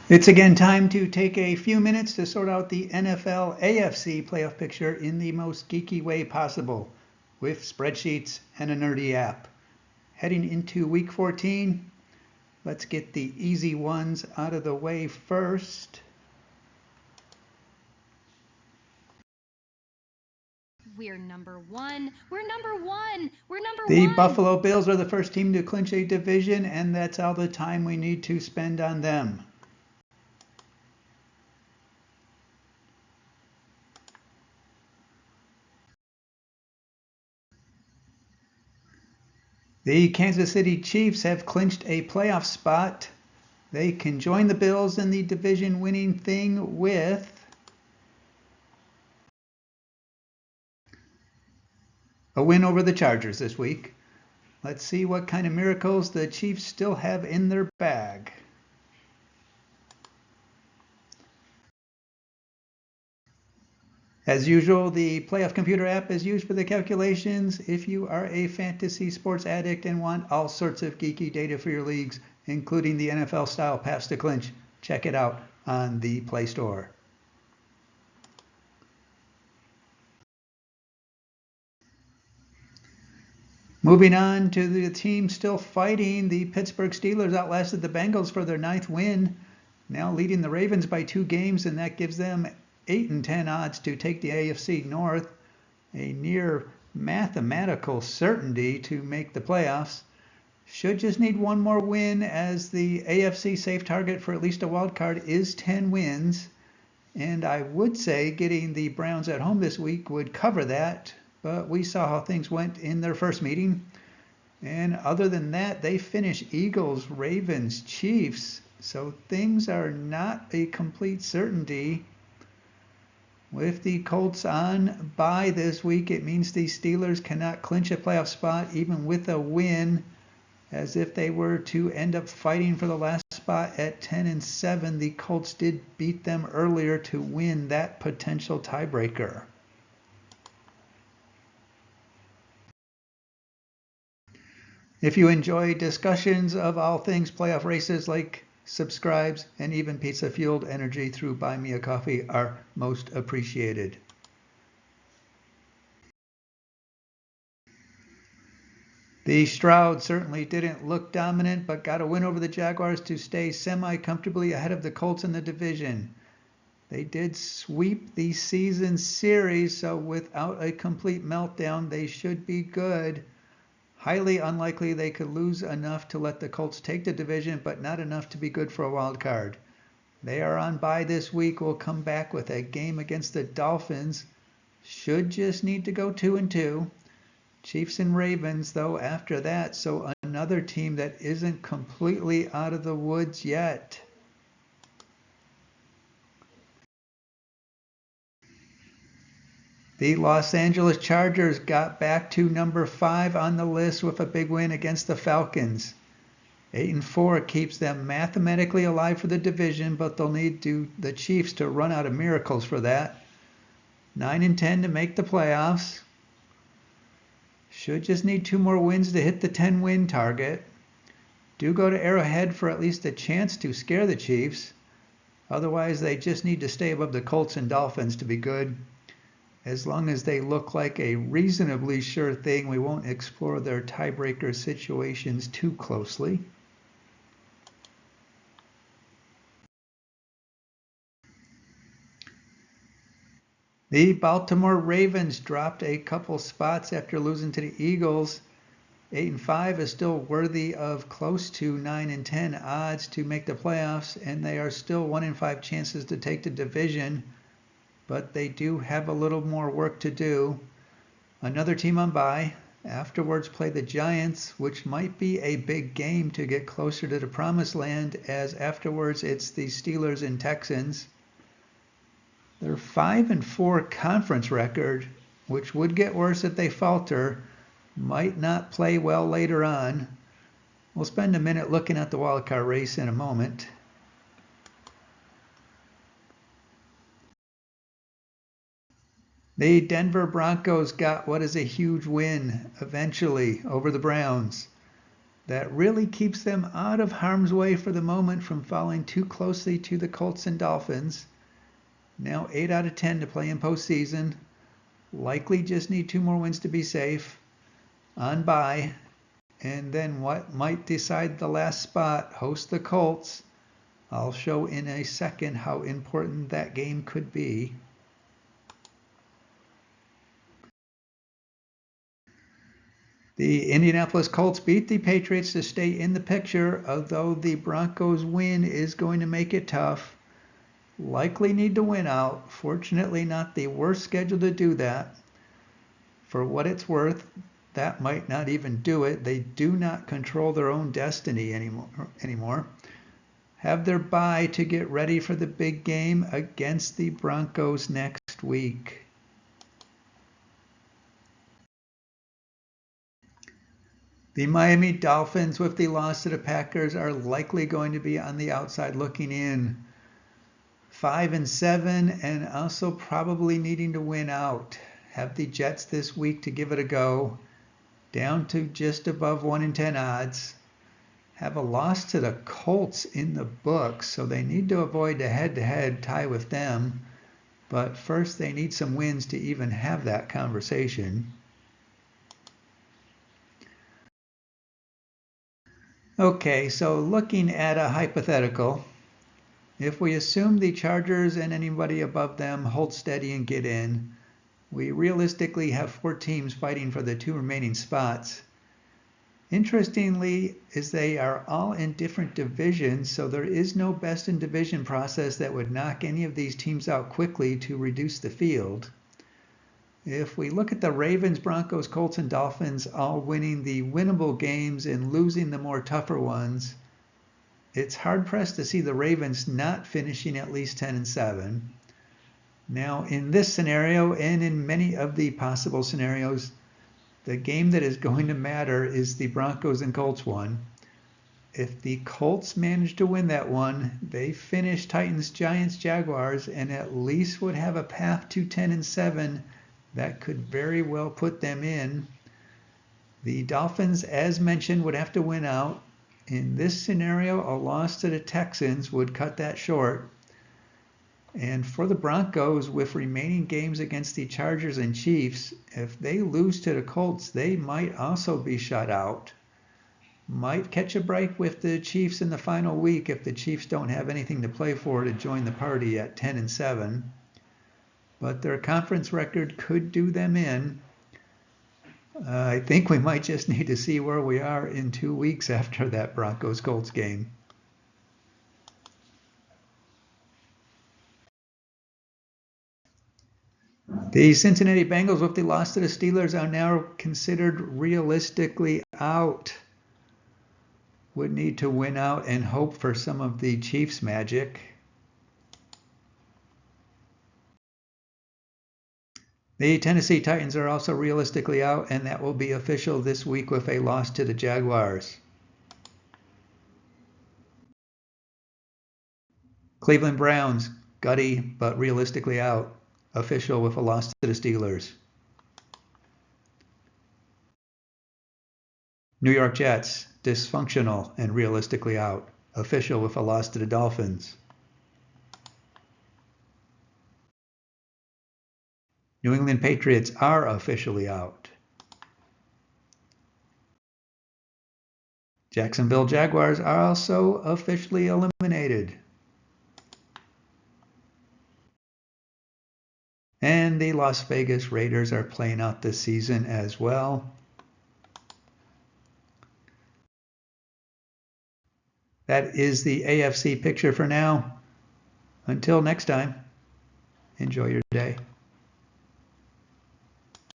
It's again time to take a few minutes to sort out the NFL AFC playoff picture in the most geeky way possible, with spreadsheets and a nerdy app. Heading into week 14, let's get the easy ones out of the way first. We're number one. We're number one. We're number The one. Buffalo Bills are the first team to clinch a division, and that's all the time we need to spend on them. The Kansas City Chiefs have clinched a playoff spot. They can join the Bills in the division winning thing with a win over the Chargers this week. Let's see what kind of miracles the Chiefs still have in their bag. As usual, the Playoff Computer app is used for the calculations. If you are a fantasy sports addict and want all sorts of geeky data for your leagues, including the NFL style paths to clinch, check it out on the Play Store. Moving on to the team still fighting, the Pittsburgh Steelers outlasted the Bengals for their 9th win, now leading the Ravens by 2 games, and that gives them 8-10 odds to take the AFC North, a near mathematical certainty to make the playoffs. Should just need one more win, as the AFC safe target for at least a wild card is 10 wins, and I would say getting the Browns at home this week would cover that. But we saw how things went in their first meeting. And other than that, they finish Eagles, Ravens, Chiefs. So things are not a complete certainty. With the Colts on bye this week, it means the Steelers cannot clinch a playoff spot even with a win, as if they were to end up fighting for the last spot at 10-7. The Colts did beat them earlier to win that potential tiebreaker. If you enjoy discussions of all things playoff races, like subscribes and even pizza-fueled energy through Buy Me a Coffee are most appreciated. The Stroud certainly didn't look dominant, but got a win over the Jaguars to stay semi-comfortably ahead of the Colts in the division. They did sweep the season series, so without a complete meltdown, they should be good. Highly unlikely they could lose enough to let the Colts take the division, but not enough to be good for a wild card. They are on bye this week. Will come back with a game against the Dolphins. Should just need to go 2-2. Chiefs and Ravens, though, after that, so another team that isn't completely out of the woods yet. The Los Angeles Chargers got back to number 5 on the list with a big win against the Falcons. 8-4 keeps them mathematically alive for the division, but they'll need the Chiefs to run out of miracles for that. 9-10 to make the playoffs. Should just need 2 more wins to hit the 10-win target. Do go to Arrowhead for at least a chance to scare the Chiefs. Otherwise, they just need to stay above the Colts and Dolphins to be good. As long as they look like a reasonably sure thing, we won't explore their tiebreaker situations too closely. The Baltimore Ravens dropped a couple spots after losing to the Eagles. 8-5 is still worthy of close to 9-10 odds to make the playoffs, and they are still 1-5 chances to take the division. But they do have a little more work to do. Another team on bye. Afterwards play the Giants, which might be a big game to get closer to the promised land, as afterwards it's the Steelers and Texans. Their 5-4 conference record, which would get worse if they falter, might not play well later on. We'll spend a minute looking at the wildcard race in a moment. The Denver Broncos got what is a huge win eventually over the Browns. That really keeps them out of harm's way for the moment from falling too closely to the Colts and Dolphins. Now 8 out of 10 to play in postseason. Likely just need 2 more wins to be safe. On bye. And then what might decide the last spot, host the Colts. I'll show in a second how important that game could be. The Indianapolis Colts beat the Patriots to stay in the picture, although the Broncos win is going to make it tough. Likely need to win out. Fortunately, not the worst schedule to do that. For what it's worth, that might not even do it. They do not control their own destiny anymore. Have their bye to get ready for the big game against the Broncos next week. The Miami Dolphins, with the loss to the Packers, are likely going to be on the outside looking in. 5-7 and also probably needing to win out. Have the Jets this week to give it a go. Down to just above 1-10 odds. Have a loss to the Colts in the books, so they need to avoid a head-to-head tie with them. But first they need some wins to even have that conversation. Okay, so looking at a hypothetical, if we assume the Chargers and anybody above them hold steady and get in, we realistically have 4 teams fighting for the 2 remaining spots. Interestingly, is they are all in different divisions, so there is no best in division process that would knock any of these teams out quickly to reduce the field. If we look at the Ravens, Broncos, Colts, and Dolphins all winning the winnable games and losing the more tougher ones, it's hard-pressed to see the Ravens not finishing at least 10-7. Now, in this scenario, and in many of the possible scenarios, the game that is going to matter is the Broncos and Colts one. If the Colts manage to win that one, they finish Titans, Giants, Jaguars, and at least would have a path to 10-7 that could very well put them in. The Dolphins, as mentioned, would have to win out. In this scenario, a loss to the Texans would cut that short. And for the Broncos, with remaining games against the Chargers and Chiefs, if they lose to the Colts, they might also be shut out. Might catch a break with the Chiefs in the final week if the Chiefs don't have anything to play for to join the party at 10-7. But their conference record could do them in. I think we might just need to see where we are in 2 weeks after that Broncos-Colts game. The Cincinnati Bengals, with the loss to the Steelers, are now considered realistically out. Would need to win out and hope for some of the Chiefs' magic. The Tennessee Titans are also realistically out, and that will be official this week with a loss to the Jaguars. Cleveland Browns, gutty but realistically out, official with a loss to the Steelers. New York Jets, dysfunctional and realistically out, official with a loss to the Dolphins. New England Patriots are officially out. Jacksonville Jaguars are also officially eliminated. And the Las Vegas Raiders are playing out this season as well. That is the AFC picture for now. Until next time, enjoy your day.